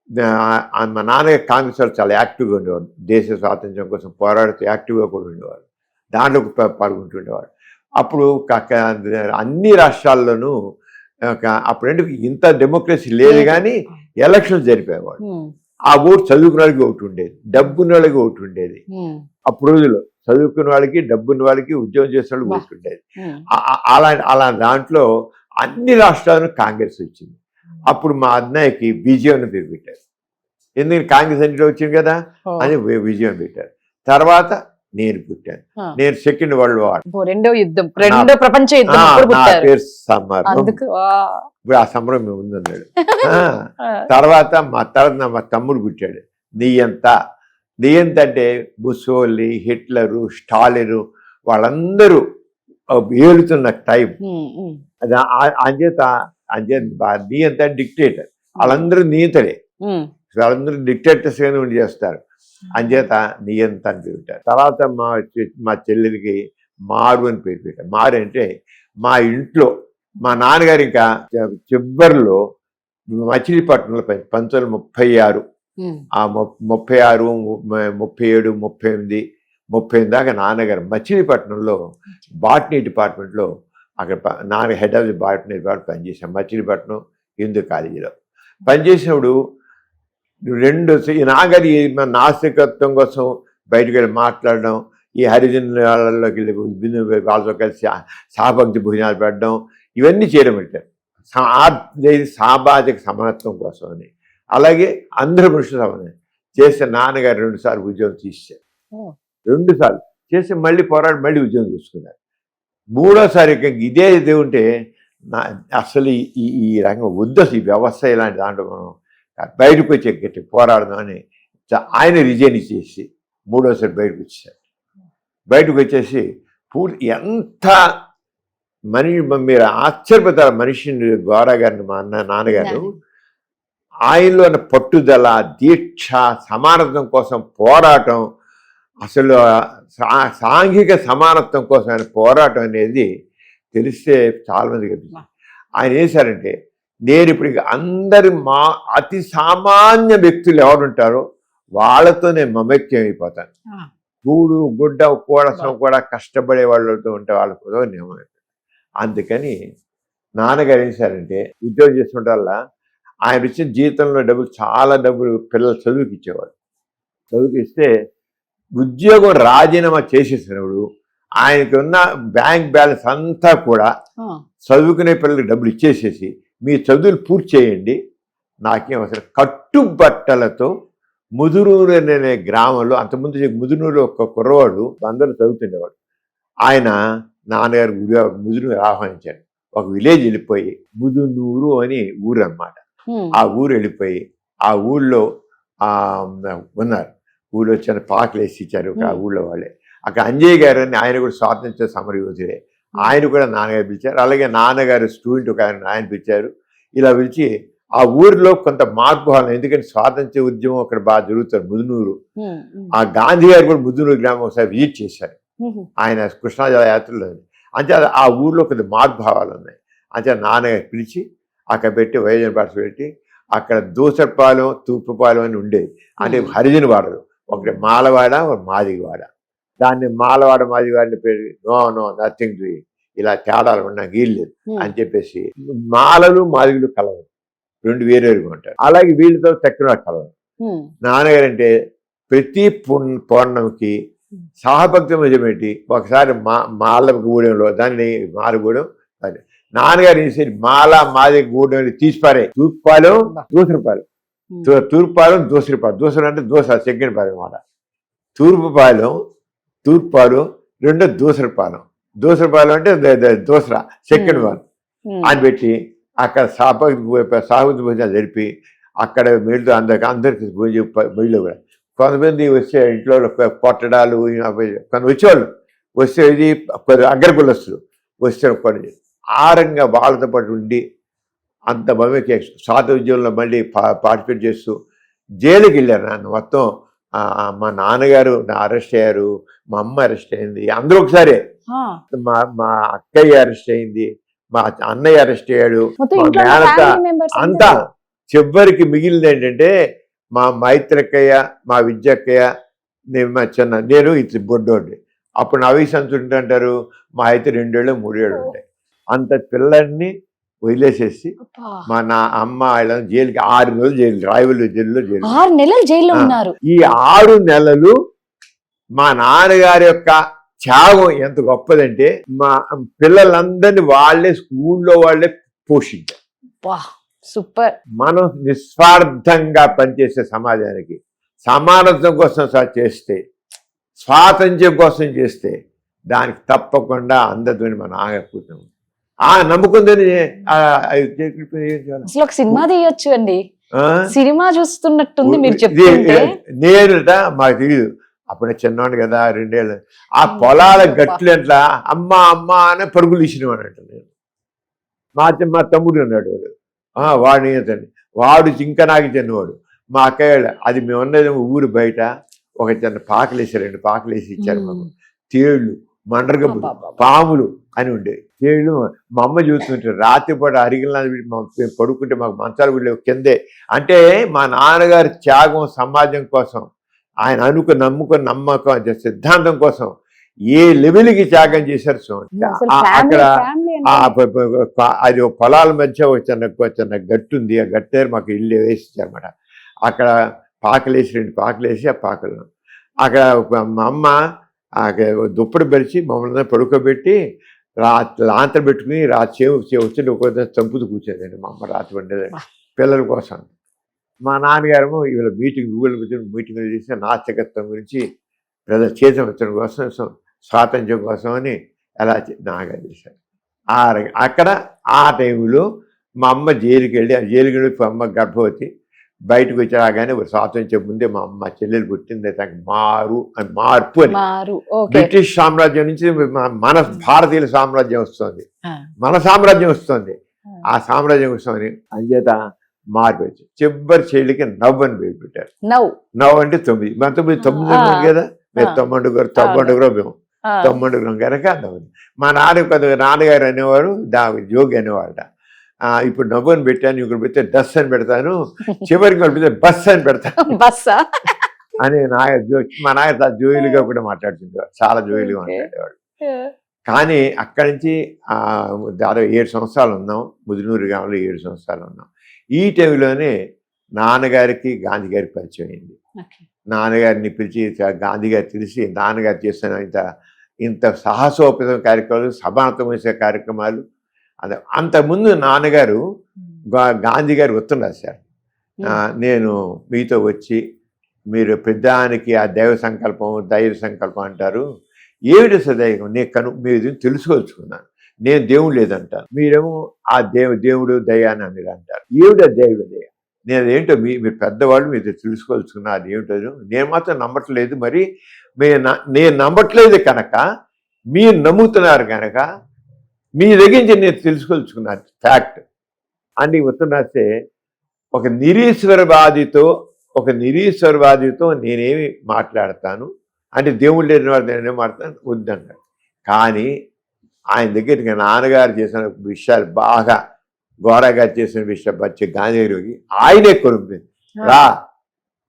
మా నాన్నగారు కాంగ్రెస్ వాళ్ళు చాలా యాక్టివ్గా ఉండేవారు, దేశ స్వాతంత్ర్యం కోసం పోరాడుతూ యాక్టివ్గా కూడా ఉండేవారు, దాంట్లో పాల్గొంటుండేవారు. అప్పుడు అన్ని రాష్ట్రాల్లోనూ అప్పుడంటే ఇంత డెమోక్రసీ లేదు కానీ ఎలక్షన్స్ జరిపేవాడు. ఆ ఓటు చదువుకున్న వాళ్ళకి ఒకటి ఉండేది, డబ్బున్న వాళ్ళకి ఒకటి ఉండేది. అప్పుడు రోజుల్లో చదువుకున్న వాళ్ళకి, డబ్బున్న వాళ్ళకి, ఉద్యోగం చేసే వాళ్ళకి ఓటు ఉండేది. అలా దాంట్లో అన్ని రాష్ట్రాలను కాంగ్రెస్ వచ్చింది. అప్పుడు మా అన్నయ్యకి విజయం అని పేరు పెట్టారు, ఎందుకంటే కాంగ్రెస్ అన్నింటిలో వచ్చింది కదా అని విజయం పెట్టారు. తర్వాత నేను పుట్టాను, నేను సెకండ్ వరల్డ్ వార్, రెండో ప్రపంచ యుద్ధం, నా పేరు సమరం. ఇప్పుడు ఆ సమరం మేము ఉందన్నాడు. తర్వాత మా తమ్ముడు పుట్టాడు నియంత. నియంత అంటే ముసోలి, హిట్లరు, స్టాలిన్ వాళ్ళందరూ ఏలుతున్న టైం. అంచేత నియంత డిక్టేటర్, వాళ్ళందరూ నియంతడే, వాళ్ళందరూ డిక్టేటర్స్ గానే ఉండి చేస్తారు. అంచేత నియంత అని పేరు పెట్టారు. తర్వాత మా చెల్లెలికి మారు అని పేరు పెట్టారు. మారు అంటే మా ఇంట్లో మా నాన్నగారు ఇంకా చివరిలో మచిలీపట్నంలో 1936 ఆ 36, 37, 38, 38 దాకా నాన్నగారు మచిలీపట్నంలో బాటనీ డిపార్ట్మెంట్లో అక్కడ నాన్న head of the botany department పనిచేశాను. మచిలీపట్నం హిందూ కాలేజీలో పనిచేసినప్పుడు ఈ నాన్నగారి నాస్తికత్వం కోసం బయటకు వెళ్ళి మాట్లాడడం, ఈ హరిజన్ వాళ్ళలోకి వెళ్ళి వాళ్ళతో కలిసి సహపంక్తి భోజనాలు పెట్టడం, ఇవన్నీ చేయడం పెట్టారు. సామాజిక సమానత్వం కోసం అని. అలాగే అందరూ మనుషులు సమానం చేస్తే నాన్నగారు 2 సార్లు ఉద్యోగం తీసేశారు. 2 సార్లు చేసి మళ్ళీ పోరాడి మళ్ళీ ఉద్యోగం తీసుకున్నారు. 3వసారి ఇదే ఉంటే అసలు ఈ రంగం వద్దు, అసలు ఈ వ్యవస్థ ఇలాంటి దాంట్లో మనం బయటకు వచ్చే గట్టి పోరాడదాం అని ఆయన రిజైన్ చేసి 3వసారి బయటకు వచ్చేసారు. బయటకు వచ్చేసి పూర్తి ఎంత మీరు ఆశ్చర్యపోతారు మనిషిని గౌరా గారిని, మా నాన్నగారు ఆయనలో ఉన్న పట్టుదల, దీక్ష, సమానత్వం కోసం పోరాటం, అసలు సాంఘిక సమానత్వం కోసం ఆయన పోరాటం అనేది తెలిస్తే చాలా మంది కనిపిస్తుంది. ఆయన ఏం చేశారంటే, నేను ఇప్పుడు అందరి అతి సామాన్య వ్యక్తులు ఎవరుంటారో వాళ్ళతో నేను మమేక్యం అయిపోతాను. గూడు గుడ్డ కూడసం కూడా కష్టపడే వాళ్ళతో ఉంటే వాళ్ళతో నేను. అందుకని నాన్నగారు ఏం చేశారంటే, ఉద్యోగం చేసుకుంటే వల్ల ఆయన వచ్చిన జీతంలో చాలా డబ్బులు పిల్లలు చదువుకి ఇచ్చేవాడు. చదువుకి ఇస్తే ఉద్యోగం రాజీనామా చేసేసినప్పుడు ఆయనకి ఉన్న బ్యాంక్ బ్యాలెన్స్ అంతా కూడా చదువుకునే పిల్లలకి డబ్బులు ఇచ్చేసేసి, మీ చదువులు పూర్తి చేయండి, నాకేం అవసరం. కట్టుబట్టలతో ముదునూరు అనే గ్రామంలో, అంతకుముందు ముదునూరు ఒక కుర్రవాడు అందరూ చదువుతుండేవాడు. ఆయన నాన్నగారు ముదునూరు ఆహ్వానించాడు. ఒక విలేజ్ వెళ్ళిపోయి, ముదునూరు అని ఊరు అన్నమాట. ఆ ఊరు వెళ్ళిపోయి ఆ ఊళ్ళో ఉన్నారు. ఊళ్ళో చిన్న పాకలు వేసి ఇచ్చారు ఆ ఊళ్ళో వాళ్ళే. అక్కడ అంజయ్య గారు అని ఆయన కూడా స్వాతంత్ర సమరయోధుడే, ఆయన కూడా నాన్నగారు పిలిచారు. అలాగే నాన్నగారు స్టూడెంట్ ఒక ఆయన పిలిచారు. ఇలా పిలిచి ఆ ఊరిలో కొంత మార్పు కావాలి, ఎందుకంటే స్వాతంత్ర ఉద్యమం అక్కడ బాగా జరుగుతారు ముదునూరు. ఆ గాంధీ గారు కూడా ముదునూరు గ్రామం ఒకసారి విజిట్ చేశారు ఆయన కృష్ణా జల యాత్రలో. అంటే ఆ ఊర్లో కొద్ది మార్పు భావాలు ఉన్నాయి. అంటే నాన్నగారు పిలిచి అక్కడ పెట్టి వయోజన పాఠశాల పెట్టి, అక్కడ దూసరపాలెం, తూర్పుపాలెం అని ఉండేది. అంటే హరిజన వాడలు, ఒకటి మాలవాడ, ఒక మాదిగవాడ. దాన్ని మాలవాడ మాదిగవాడిని పేరు నో నథింగ్ టు, ఇలా తేడాలు ఉన్నా గీయలేదు అని చెప్పేసి మాలలు మాదిగులు కలవరు, 2 వేరేగా ఉంటారు. అలాగే వీళ్ళతో తక్కువ కలవరు. నాన్నగారు అంటే ప్రతి పౌర్ణమికి సహభక్తి మధ్య పెట్టి ఒకసారి మాల గూడెంలో దాన్ని మారగూడెం, నాన్నగారు వేసేది మాల మాది గూడెం తీసిపారే. తూర్పుపాలెం దూసరపాలెం, తూర్పుపాలెం దూసరపాలెం, దూసరం అంటే దోస సెకండ్ పాలెం అన్నమాట. తూర్పుపాలెం 2 దూసరపాలెం, దూసరపాలెం అంటే దోసరా సెకండ్ పాలెం అని పెట్టి అక్కడ సాగుతు భోజనాలు జరిపి అక్కడ మెళ్ళతో అందరికి మెళ్ళు కూడా. కొంతమంది వస్తే ఇంట్లో కొట్టడాలు కొంత వచ్చేవాళ్ళు, వస్తే ఇది అగ్రకులస్తులు వస్తే కొన్ని ఆరంగా వాళ్ళతో పాటు ఉండి అంత భవ్యకి స్వాతంత్ర ఉద్యమంలో మళ్ళీ పార్టిసిపేట్ చేస్తూ జైలుకి వెళ్ళారు. నాన్న మొత్తం మా నాన్నగారు అరెస్ట్ అయ్యారు, మా అమ్మ అరెస్ట్ అయింది, అందరూ ఒకసారి. మా అక్కయ్య అరెస్ట్ అయింది, మా అన్నయ్య అరెస్ట్ అయ్యాడు, మా మేనత అంతా. చివరికి మిగిలింది ఏంటంటే మా మైత్రక్కయ్య, మా విద్యక్కయ్య, నేను ఇది బొడ్డోండి. అప్పుడు నా వయసు అంత అంటారు, మా అయితే 2 ఏళ్ళు 3 ఏళ్ళు ఉంటాయి. అంత పిల్లల్ని వదిలేసేసి మా అమ్మ వాళ్ళ జైలుకి 6 నెలలు జైలు, రాయవల్లి జైల్లో 6 నెలలు జైల్లో ఉన్నారు. ఈ 6 నెలలు మా నాన్నగారి యొక్క త్యాగం ఎంత గొప్పదంటే, మా పిల్లలందరినీ వాళ్ళే స్కూల్లో వాళ్ళే పోషించారు. సూపర్. మనం నిస్వార్థంగా పనిచేసే సమాజానికి సమానత్వం కోసం చేస్తే, స్వాతంత్ర్యం కోసం చేస్తే దానికి తప్పకుండా అందరితో మనం ఆగకపోతాం. నమ్ముకుందని అసలు ఒక సినిమా తీయొచ్చు అండి, సినిమా చూస్తున్నట్టుంది మీరు చెప్తుంటే. నేనుట మాకు తెలియదు, అప్పుడే చిన్నవాడు కదా, 2 ఏళ్ళు. ఆ పొలాల గట్లు ఎట్లా అమ్మ అని పరుగులు ఇచ్చినవాడు అంట. నేను మా తమ్ముడు ఉన్నాడు, వాడిని వాడు ఇంకా నాకు చిన్నవాడు. మా అక్కయ్య అది మేము ఉన్నది ఊరు బయట ఒక చిన్న పాకలేసి 2 పాకలేసి ఇచ్చారు మాకు. తేళ్ళు, మండ్రగబ్బులు, అబ్బబ్బబ్బ. పాములు అని ఉండేవి. తేళ్ళు మా అమ్మ చూస్తుంటారు రాత్రిపూట అరిగిన పడుకుంటే మాకు మంచాలు కూడా లేవు కిందే. అంటే మా నాన్నగారి త్యాగం సమాజం కోసం, ఆయన నమ్ముకున్న నమ్మకం సిద్ధాంతం కోసం ఏ లెవెల్కి త్యాగం చేశారు చూడండి. అసలు అక్కడ ఫ్యామిలీ అది పొలాల మధ్య ఒక చిన్న గట్టు ఉంది. ఆ గట్టు దగ్గర మాకు ఇల్లు వేసిచ్చారన్నమాట. అక్కడ పాకలేసి 2 పాకలేసి ఆ పాకలు అక్కడ మా అమ్మ దుప్పటి పరిచి మమ్మల్ని పడుకోబెట్టి లాంతర పెట్టుకుని వచ్చి ఒక చంపుతూ కూర్చోదండి మా అమ్మ రాత్రి పండేదండి పిల్లల కోసం. మా నాన్నగారేమో ఇవాళ గూగుల్ మీటింగ్లు చేసి నాస్తికత్వం గురించి ప్రజల చేతనెత్తడం కోసం, స్వాతంత్ర్యం కోసం అని ఎలా నాగా చేశారు. అక్కడ ఆ టైంలో మా అమ్మ జైలుకి వెళ్ళి అమ్మ గర్భవతి బయటకు వచ్చి రాగానే స్వాతంత్ర్యం ముందే మా అమ్మ చెల్లెలు పుట్టింది. మార్పు అని బ్రిటిష్ సామ్రాజ్యం నుంచి మన భారతీయుల సామ్రాజ్యం వస్తుంది, మన సామ్రాజ్యం వస్తుంది. ఆ సామ్రాజ్యం వస్తుంది అంచేత మార్పు వచ్చి చివరి చెల్లికి నవ్వు అని పేరు పెట్టారు. నవ్వు అంటే 9 మన 9 కదా, మేము 90 మేము 90 కనుక నవ్వు. మా నాన్నగారు అనేవారు జోగి అనేవాళ్ళ. ఇప్పుడు నవ్వు అని పెట్టాను, ఇక్కడ పెడితే డస్ అని పెడతాను, చివరికి పెడితే బస్ అని పెడతాను అని మా నాన్న జోయిలుగా కూడా మాట్లాడుతుండేవాడు, చాలా జోయిలుగా మాట్లాడేవాడు. కానీ అక్కడి నుంచి దాదాపు 7 సంవత్సరాలు ఉన్నాం. ముదునూరు గ్రామంలో 7 సంవత్సరాలు ఉన్నాం. ఈ టైంలోనే నాన్నగారికి గాంధీ గారికి పరిచయం అయింది. నాన్నగారిని పిలిచి గాంధీ గారు తెలిసి నాన్నగారు చేస్తున్న ఇంత సాహసోపేత కార్యక్రమాలు, సమానతం చేసే కార్యక్రమాలు. అంతకుముందు నాన్నగారు గాంధీ గారు ఉత్తరం రాశారు, నేను మీతో వచ్చి మీరు పెద్దానికి ఆ దైవ సంకల్పం అంటారు, ఏమిటి సదైవం మీరు తెలుసుకోవచ్చుకున్నాను, నేను దేవుడు లేదంటాను, మీరేమో ఆ దేవుడు దయ అని మీరు అంటారు. ఏమిటో దేవుడు దయ, నేను ఏంటో మీరు పెద్దవాళ్ళు మీరు తెలుసుకోవచ్చుకున్నారు, అది ఏమిటో నేను మాత్రం నమ్మట్లేదు. మరి నేను నమ్మట్లేదు కనుక మీరు నమ్ముతున్నారు కనుక మీ దగ్గర నుంచి నేను తెలుసుకోవచ్చుకున్నాను ఫ్యాక్ట్ అని ఉత్తరం రాస్తే, ఒక నిరీశ్వరవాదితో నేనేమి మాట్లాడతాను అంటే దేవుడు లేని వాడు నేనేం మాట్లాడతాను వద్దన్నాడు. కానీ ఆయన దగ్గరికి నాన్నగారు చేసిన విషయాలు బాగా గోరాగారు చేసిన విషయం వచ్చి గాంధీ గారికి ఆయనే కొనుక్కుంది, రా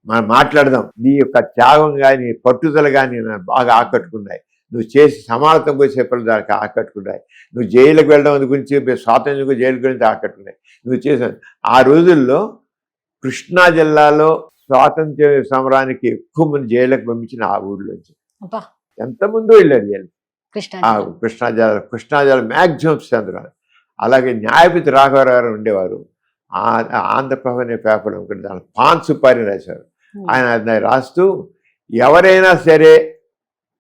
మనం మాట్లాడదాం, నీ యొక్క త్యాగం కానీ పట్టుదల కానీ బాగా ఆకట్టుకున్నాయి, నువ్వు చేసి సమానతం గురించి చెప్పడం దానికి ఆకట్టుకున్నాయి, నువ్వు జైలుకి వెళ్ళడం గురించి స్వాతంత్ర్యం జైలు గురించి ఆకట్టుకున్నాయి నువ్వు చేసావు. ఆ రోజుల్లో కృష్ణా జిల్లాలో స్వాతంత్ర్య సమరానికి ఎక్కువ మంది జైలుకి పంపించిన ఆ ఊళ్ళోంచి ఎంతమంది వెళ్ళారు జైలు. కృష్ణా జిల్లా మ్యాక్సిమం చంద్రాలు. అలాగే న్యాయపతి రాఘవరావు ఉండేవారు, ఆంధ్రప్రభ అనే పేపర్ దాని పాన్ సుపారి రాశారు. ఆయన రాస్తూ ఎవరైనా సరే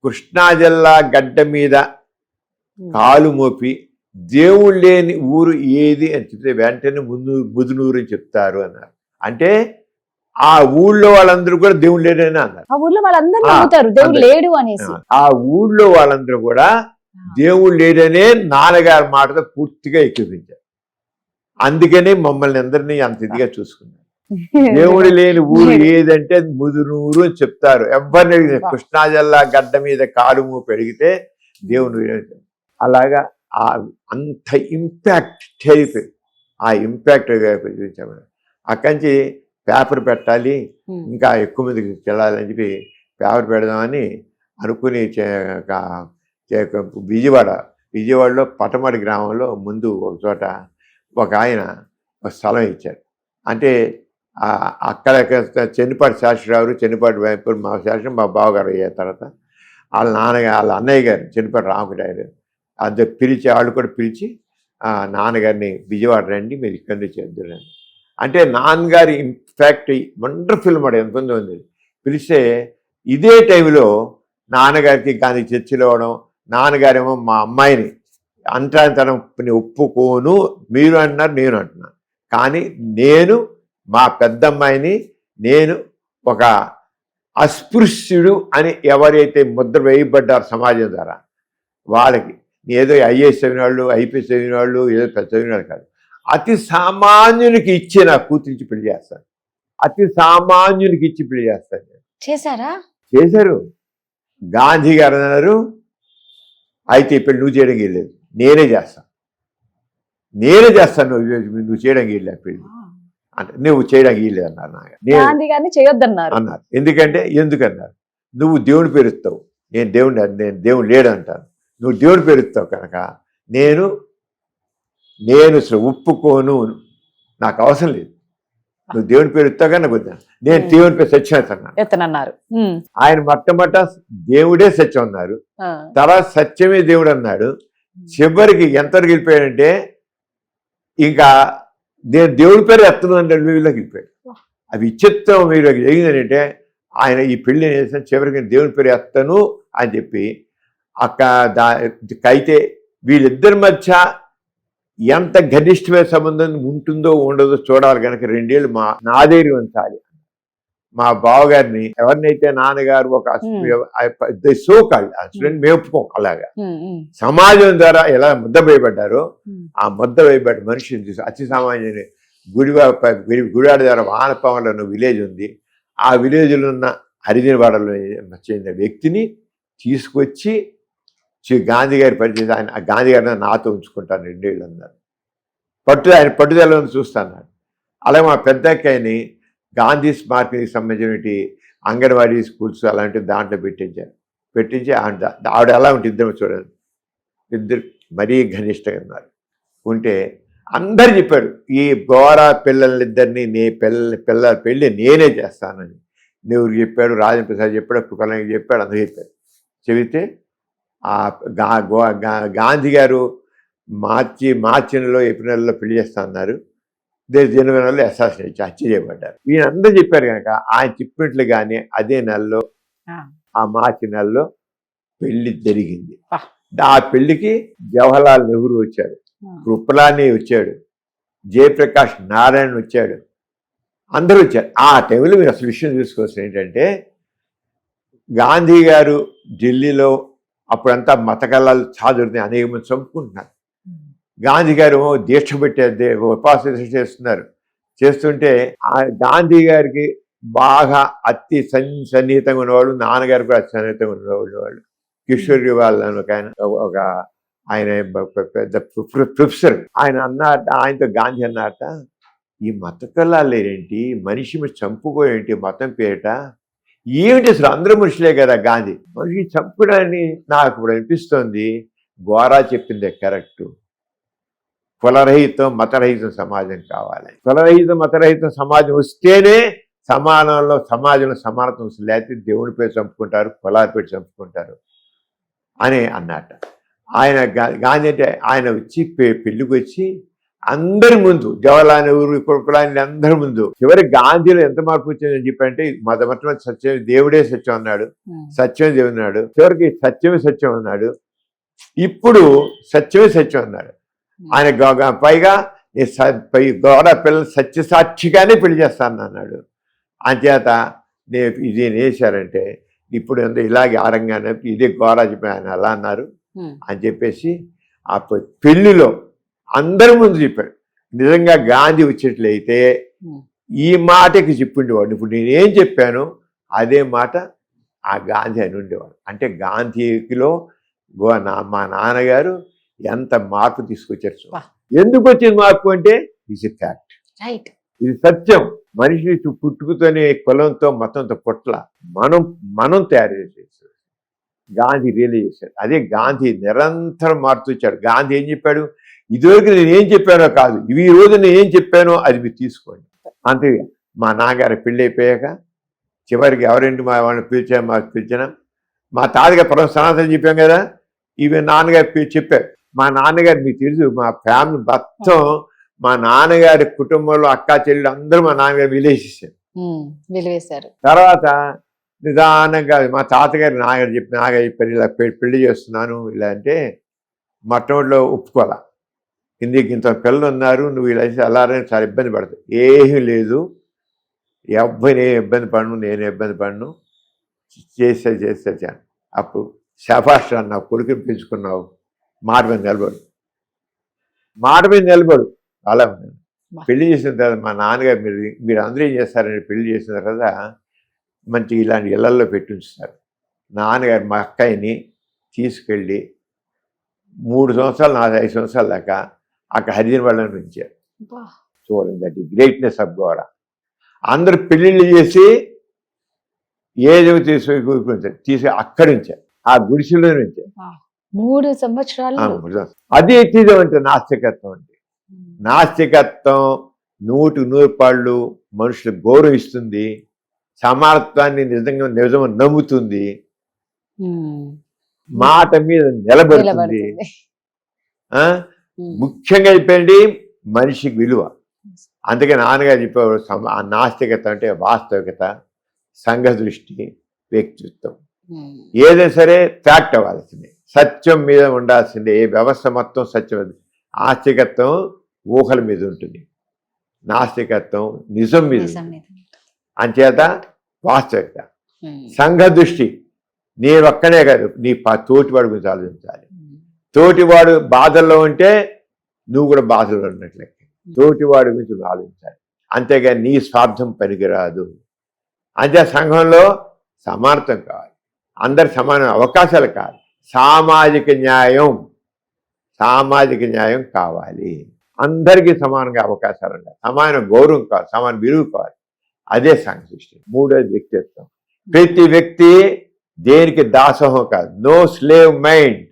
కృష్ణా జిల్లా గడ్డ మీద కాలు మోపి దేవుడు లేని ఊరు ఏది అని చెప్తే వెంటనే ముదునూరు అని చెప్తారు అన్నారు. అంటే ఆ ఊళ్ళో వాళ్ళందరూ కూడా దేవుడు లేడని అన్నారు. ఆ ఊళ్ళో వాళ్ళందరూ నమ్ముతారు దేవుడు లేడు అనేసి. ఆ ఊళ్ళో వాళ్ళందరూ కూడా దేవుడు లేడనే నాన్నగారి మాటతో పూర్తిగా ఎక్కిపించారు. అందుకనే మమ్మల్ని అందరినీ అంత ఇదిగా చూసుకున్నారు. దేవుడు లేని ఊరు ఏదంటే ముదునూరు అని చెప్తారు. ఎవరిని కృష్ణా జిల్లా గడ్డ మీద కాలుము పెరిగితే దేవుడు. అలాగా అంత ఇంపాక్ట్ టెరిఫై, ఆ ఇంపాక్ట్ చూపించాము. అక్కడి నుంచి పేపర్ పెట్టాలి, ఇంకా ఎక్కువ మందికి వెళ్ళాలని చెప్పి పేపర్ పెడదామని అనుకుని విజయవాడలో పటమడి గ్రామంలో ముందు ఒక చోట ఒక ఆయన ఒక స్థలం ఇచ్చారు. అంటే అక్కడ చెన్నిపాటి శాస్త్రిరావు, చెన్నిపాటి వైపు మా శాస్త్రం మా బావగారు అయ్యే తర్వాత వాళ్ళ అన్నయ్య గారు చెన్నిపాటి రామకృష్ణ అది పిలిచి వాళ్ళు కూడా పిలిచి నాన్నగారిని విజయవాడ రండి, మీరు ఇక్కడి నుంచి చేద్దురండి అంటే నాన్నగారి ఇంపాక్ట్ వండర్ఫుల్ మాట ఎంతమంది ఉంది. పిలిస్తే ఇదే టైంలో నాన్నగారికి గాంధీ చర్చలు అవ్వడం, నాన్నగారేమో మా అమ్మాయిని అంతరాంతరం ఒప్పుకోను, మీరు అంటున్నారు నేను అంటున్నాను, కానీ నేను మా పెద్దమ్మాయిని నేను ఒక అస్పృశ్యుడు అని ఎవరైతే ముద్ర వేయబడ్డారు సమాజం ద్వారా వాళ్ళకి, ఏదో ఐఏఎస్ చదివిన వాళ్ళు, ఐపీఎస్ చదివిన వాళ్ళు, ఏదో పెద్ద చదివిన వాళ్ళు కాదు, అతి సామాన్యునికి ఇచ్చి నా కూతురించి పెళ్లి చేస్తాను, అతి సామాన్యునికి ఇచ్చి పెళ్లి చేస్తాను. చేశారు. గాంధీ గారు అన్నారు అయితే ఈ పెళ్లి నువ్వు చేయడానికి వెళ్ళలేదు, నేనే చేస్తాను నువ్వు చేయడానికి వెళ్ళా పెళ్లి అంటే నువ్వు చేయడానికి వెళ్ళలేదు అన్నారు నేను గాంధీ గారిని చేయొద్దన్నారు. అన్నారు. ఎందుకన్నారు? నువ్వు దేవుని పేరుస్తావు, నేను దేవుడు లేడు అంటాను. నువ్వు దేవుని పేరుస్తావు కనుక నేను అసలు ఒప్పుకోను, నాకు అవసరం లేదు. నువ్వు దేవుని పేరు ఎత్తావు కానీ నాకు వద్దాను. నేను దేవుని పేరు సత్యం ఎత్తనన్నారు. ఆయన మొట్టమొదట దేవుడే సత్యం అన్నారు, తర్వాత సత్యమే దేవుడు అన్నాడు. చివరికి ఎంతవరకు వెళ్ళిపోయాడంటే ఇంకా నేను దేవుడి పేరు ఎత్తను అంటే వీళ్ళకి వెళ్ళిపోయాడు. అది విచిత్రం మీరు జరిగిందంటే ఆయన ఈ పెళ్లి చేసిన చివరికి దేవుని పేరు ఎత్తను అని చెప్పి అయితే వీళ్ళిద్దరి మధ్య ఎంత ఘనిష్టమైన సంబంధం ఉంటుందో ఉండదో చూడాలి కనుక 2 ఏళ్ళు నా దగ్గర ఉంచాలి. మా బావగారిని ఎవరినైతే నాన్నగారు ఒక సోకాళ్ళు స్టూడెంట్ మేపుకోం అలాగా సమాజం ద్వారా ఎలా ముద్ద వేయబడ్డారో ఆ ముద్ద వేయబడ్డ మనిషిని చూసి అతి సామాన్యుని గుడివాడ ద్వారా వానపాములో ఉన్న విలేజ్ ఉంది. ఆ విలేజ్లో ఉన్న హరిజనవాడలో చెందిన వ్యక్తిని తీసుకొచ్చి గాంధీ గారి పరిచయం. ఆయన గాంధీ గారిని నాతో ఉంచుకుంటాను 2 ఏళ్ళు అన్నారు. ఆయన పట్టుదలను చూస్తాను. అలాగే మా పెద్దక్కని గాంధీ స్మారకానికి సంబంధించిన అంగన్వాడీ స్కూల్స్ అలాంటి దాంట్లో పెట్టించి ఆవిడ ఎలా ఉంటుంది ఇద్దరు చూడండి, ఇద్దరు మరీ ఘనిష్టంగా ఉన్నారు. ఉంటే అందరు చెప్పారు ఈ గోరా పిల్లలిద్దరినీ పిల్లల పెళ్ళి నేనే చేస్తానని. నెహ్రూ చెప్పాడు, రాజేంద్ర ప్రసాద్ చెప్పాడు, కులానికి చెప్పాడు, అందరూ చెప్పారు. చెబితే గాంధీ గారు మార్చి నెలలో ఏప్రిల్ నెలలో పెళ్లి చేస్తా అన్నారు. జనవరి నెలలో అసాసినేట్ హత్య చేయబడ్డారు. ఈయనందరూ చెప్పారు కనుక ఆయన చెప్పినట్లుగానే అదే నెలలో ఆ మార్చి నెలలో పెళ్లి జరిగింది. ఆ పెళ్లికి జవహర్లాల్ నెహ్రూ వచ్చాడు, కృపలాని వచ్చాడు, జయప్రకాష్ నారాయణ వచ్చాడు, అందరూ వచ్చారు. ఆ టైంలో మీరు అసలు విషయం చూసుకోవాల్సింది ఏంటంటే గాంధీ గారు ఢిల్లీలో అప్పుడంతా మత కళాలు చాదురుని అనేక మంది చంపుకుంటున్నారు. గాంధీ గారు దీక్ష పెట్టే ఉపాస దీక్ష చేస్తుంటే ఆ గాంధీ గారికి బాగా అతి సన్నిహితంగా ఉన్నవాళ్ళు, నాన్నగారు కూడా అతి సన్నిహితంగా ఉండేవాళ్ళు. కిషోర్ వాళ్ళని ఒక ఆయన పెద్ద ప్రొఫెసర్ ఆయన అన్నట, ఆయనతో గాంధీ అన్నట ఈ మత కళాలు లేరేంటి, మనిషి మీరు చంపుకోయేంటి మతం పేరిట, ఏమిటి అసలు అందరూ మనుషులే కదా గాంధీ, మనిషి చంపుకోవడాన్ని నాకు ఇప్పుడు అనిపిస్తోంది. గోరా చెప్పిందే కరెక్ట్. కులరహితం మతరహితం సమాజం కావాలి. కులరహితం మతరహితం సమాజం వస్తేనే సమాజంలో సమానత్వం వస్తుంది. లేకపోతే దేవుని పేరు చంపుకుంటారు, కులాల పేరు చంపుకుంటారు అని అన్నట్ట. ఆయన గాంధీ అంటే ఆయన వచ్చి పెళ్లికి వచ్చి అందరి ముందు జవహర్లాల్ నెహ్రూ కులాన్ని అందరి ముందు చివరి గాంధీలో ఎంత మార్పు వచ్చిందని చెప్పంటే మొట్టమొదటి సత్యం దేవుడే సత్యం అన్నాడు, సత్యమే దేవుడు అన్నాడు, చివరికి సత్యమే సత్యం అన్నాడు, ఇప్పుడు సత్యమే సత్యం అన్నాడు. ఆయన పైగా గోడ పిల్లలు సత్యసాక్షిగానే పెళ్లి చేస్తాను అన్నాడు. అంచేత ఇది వేశారంటే ఇప్పుడు ఎంత ఇలాగే ఆరంగానే ఇదే గోరా చెప్పి ఆయన అలా అన్నారు అని చెప్పేసి ఆ పెళ్లిలో అందరి ముందు చెప్పాడు. నిజంగా గాంధీ వచ్చేట్లయితే ఈ మాటకి చెప్పిండేవాడు. ఇప్పుడు నేనేం చెప్పాను అదే మాట ఆ గాంధీ అని ఉండేవాడు. అంటే గాంధీలో మా నాన్నగారు ఎంత మార్పు తీసుకొచ్చారు. ఎందుకు వచ్చింది మార్పు అంటే ఇట్స్ ఎ ఫ్యాక్ట్, ఇది సత్యం. మనిషి పుట్టుకతోనే కులంతో మతంతో పుట్ల మనం తయారు చేసేసాడు. గాంధీ రియలైజ్ చేశాడు. అదే గాంధీ నిరంతరం మారుతూ వచ్చాడు. గాంధీ ఏం చెప్పాడు, ఇదివరకు నేను ఏం చెప్పానో కాదు, ఈ రోజు నేను ఏం చెప్పానో అది మీరు తీసుకోండి. అంతే. మా నాన్నగారు పెళ్ళి అయిపోయాక చివరికి ఎవరింటి మా వాళ్ళని పిలిచినా మా తాతగారు పరమ సనాతనం చెప్పాం కదా, ఇవి నాన్నగారు చెప్పారు. మా నాన్నగారు మీకు తెలుసు, మా ఫ్యామిలీ మొత్తం మా నాన్నగారి కుటుంబంలో అక్కా చెల్లెలు అందరూ మా నాన్నగారు విలువేశారు. తర్వాత నిదానంగా మా తాతగారు నాన్నగారు చెప్పి నాన్నగారు ఇలా పెళ్లి చేస్తున్నాను ఇలా అంటే మొట్టమొదటిలో ఒప్పుకోవాలా. ఇంత పిల్లలు ఉన్నారు, నువ్వు ఇలా అలారని చాలా ఇబ్బంది పడతావు. ఏమీ లేదు, ఎవ్వరు ఏ ఇబ్బంది పడను, నేను ఇబ్బంది పడను, చేస్తాను. అప్పుడు శభాష్ అన్నావు, కొడుకుని పెంచుకున్నావు, మాట మీద నిలబడు అలా ఉన్నాను. పెళ్లి చేసిన తర్వాత మా నాన్నగారు మీరు అందరూ ఏం చేస్తారని పెళ్లి చేసిన తర్వాత మంచిగా ఇలాంటి ఇళ్లల్లో పెట్టి ఉంచుతారు. నాన్నగారు మా అక్కయ్యని తీసుకెళ్ళి 3 సంవత్సరాలు 5 సంవత్సరాల దాకా అక్కడ హరిజన వాళ్ళని ఉంచారు. అబ్బా. చూడండి దట్ గ్రేట్నెస్ ఆఫ్ గోడ. అందరు పెళ్లిళ్ళు చేసి ఏదో తీసి అక్కడి నుంచారు, ఆ గుడిసెలో నుంచారు. 3 సంవత్సరాలు. అది ఎత్తిదం అంటే నాస్తికత్వం అంటే. నాస్తికత్వం 100% మనుషులకు గౌరవిస్తుంది, సమానత్వాన్ని నిజం నమ్ముతుంది, మాట మీద నిలబడుతుంది. ముఖ్యంగా చెప్పండి మనిషికి విలువ. అందుకే నాన్నగారు చెప్పేవారు ఆ నాస్తికత అంటే వాస్తవికత, సంఘ దృష్టి, వ్యక్తిత్వం. ఏదైనా సరే ఫ్యాక్ట్ అవ్వాల్సిందే, సత్యం మీద ఉండాల్సిందే. ఏ వ్యవస్థ మొత్తం సత్యం. ఆస్తికత్వం ఊహల మీద ఉంటుంది, నాస్తికత్వం నిజం మీద ఉంటుంది. అంచేత వాస్తవికత. సంఘ దృష్టి నేను ఒక్కనే కాదు, నీ తోటివాడి గురించి ఆలోచించాలి. తోటివాడు బాధల్లో ఉంటే నువ్వు కూడా బాధల్లో ఉన్నట్లే. తోటివాడి గురించి ఆలోచించాలి, అంతేగాని నీ స్వార్థం పనికిరాదు. అంతే సంఘంలో సమానత్వం కావాలి, అందరి సమాన అవకాశాలు కావాలి, సామాజిక న్యాయం కావాలి. అందరికీ సమానంగా అవకాశాలు ఉండాలి, సమాన గౌరవం కావాలి, సమాన విలువ కావాలి. అదే సంఘ సృష్టి. మూడోది వ్యక్తిత్వం. ప్రతి వ్యక్తి దేనికి దాసోహం కాదు. No slave mind.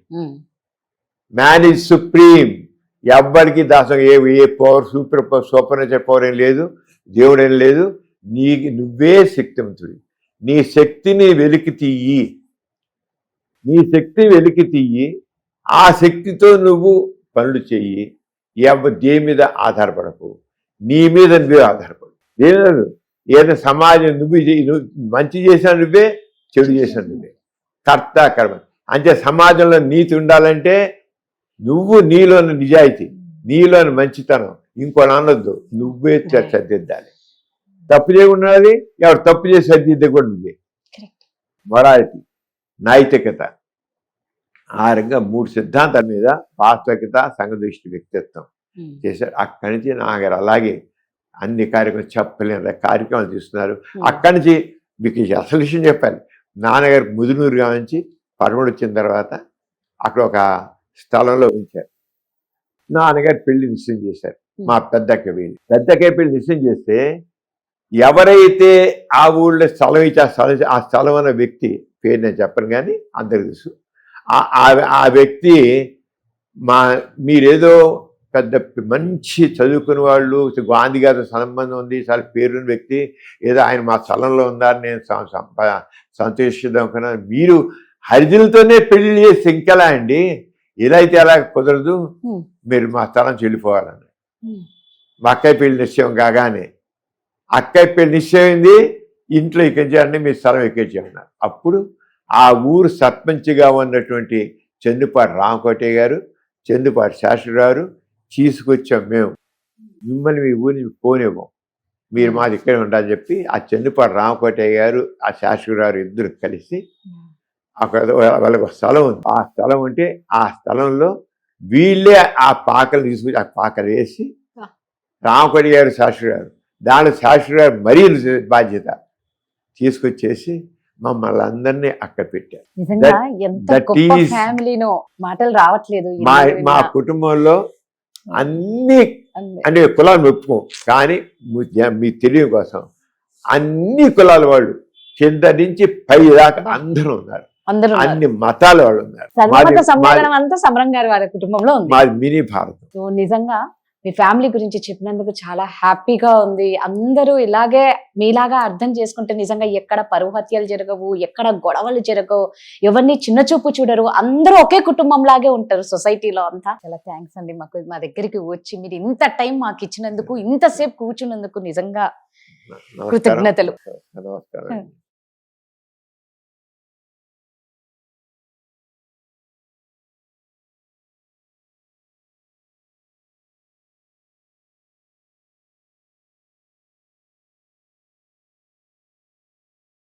Man is supreme. ఎవ్వరికి దాసం ఏ పవర్ సూపర్ నేచర్ పవర్ ఏం లేదు, దేవుడు ఏం లేదు. నువ్వే శక్తివంతుడు. నీ శక్తిని వెలికి తీయి, ఆ శక్తితో నువ్వు పనులు చెయ్యి. దేని మీద ఆధారపడకు, నీ మీద నువ్వే ఆధారపడు. దేని ఏదైనా సమాజం నువ్వు మంచి చేసినా నువ్వే, చెడు చేసినా నువ్వే. కర్త కర్మ. అంటే సమాజంలో నీతి ఉండాలంటే నువ్వు నీలోని నిజాయితీ, నీలోని మంచితనం ఇంకోటి అనొద్దు, నువ్వే సర్దిద్దాలి. తప్పు చేయకుండా ఎవరు తప్పు చేసి సర్దిద్దే కూడా నువ్వే. మొరాలిటీ, నైతికత. ఆ రకంగా 3 సిద్ధాంతాల మీద వాస్తవికత, సంఘదృష్టి, వ్యక్తిత్వం చేశారు. అక్కడి నుంచి నాగారు అలాగే అన్ని కార్యక్రమాలు చెప్పలేని కార్యక్రమాలు తీస్తున్నారు. అక్కడి నుంచి మీకు అసలు విషయం చెప్పాలి. నాన్నగారు ముదునూరుగా నుంచి పరమడు వచ్చిన తర్వాత అక్కడ ఒక స్థలంలో ఉంచారు. నాన్నగారు పెళ్లి నిశ్చయం చేశారు. మా పెద్దక్క పెళ్లి నిశ్చయం చేస్తే ఎవరైతే ఆ ఊళ్ళో స్థలం ఇచ్చి ఆ స్థలం అన్న వ్యక్తి పేరు నేను చెప్పను కానీ అందరికి తెలుసు. ఆ వ్యక్తి మీరేదో పెద్ద మంచి చదువుకున్న వాళ్ళు, గాంధీ గారితో సంబంధం ఉంది, చాలా పేరున్న వ్యక్తి, ఏదో ఆయన మా స్థలంలో ఉన్నారని నేను సంతోషిద్దాం అనుకున్నాను. మీరు హరిజనులతోనే పెళ్లి చేసి ఇంకెలా అండి, ఇలా అయితే ఎలా కుదరదు, మీరు మా స్థలం చెల్లిపోవాలని. మా అక్కయ్య పెళ్లి నిశ్చయం కాగానే అక్కయ్య పెళ్లి నిశ్చయమైంది, ఇంట్లో ఎక్కించారండి, మీ స్థలం ఎక్కించామన్నారు. అప్పుడు ఆ ఊరు సర్పంచ్గా ఉన్నటువంటి చెందుపాటి రామకోటయ్య గారు, చెందుపాటి శాస్త్రిగారు తీసుకొచ్చాం. మేము మిమ్మల్ని మీ ఊరిని పోనివ్వం, మీరు మాది ఇక్కడే ఉండాలని చెప్పి ఆ చెందుపాటి రామకోటయ్య గారు, ఆ శాస్త్రిగారు ఇద్దరు కలిసి అక్కడ వాళ్ళకి స్థలం ఉంది. ఆ స్థలం ఉంటే ఆ స్థలంలో వీళ్ళే ఆ పాకలు తీసుకొచ్చి ఆ పాకలు వేసి రామకోటయ్య గారు, శాస్త్రి గారు, దాని శాస్త్రి గారు మరీ బాధ్యత తీసుకొచ్చేసి మమ్మల్ని అందరినీ అక్కడ పెట్టారు. మాటలు రావట్లేదు. మా కుటుంబంలో అన్ని అంటే కులాలు ఒప్పుకోం, కానీ మీ తెలివి కోసం అన్ని కులాల వాళ్ళు కింద నుంచి పై దాకా అందరూ ఉన్నారు. అన్ని మతాల వాళ్ళు ఉన్నారు. మాది మినీ భారతం. నిజంగా మీ ఫ్యామిలీ గురించి చెప్పినందుకు చాలా హ్యాపీగా ఉంది. అందరూ ఇలాగే మీలాగా అర్థం చేసుకుంటే నిజంగా ఎక్కడ పరువు హత్యలు జరగవు, ఎక్కడ గొడవలు జరగవు, ఎవరిని చిన్న చూపు చూడరు, అందరూ ఒకే కుటుంబం లాగే ఉంటారు సొసైటీలో అంతా. చాలా థ్యాంక్స్ అండి, మా దగ్గరికి వచ్చి మీరు ఇంత టైం మాకు ఇచ్చినందుకు, ఇంతసేపు కూర్చున్నందుకు నిజంగా కృతజ్ఞతలు. నమస్కారం.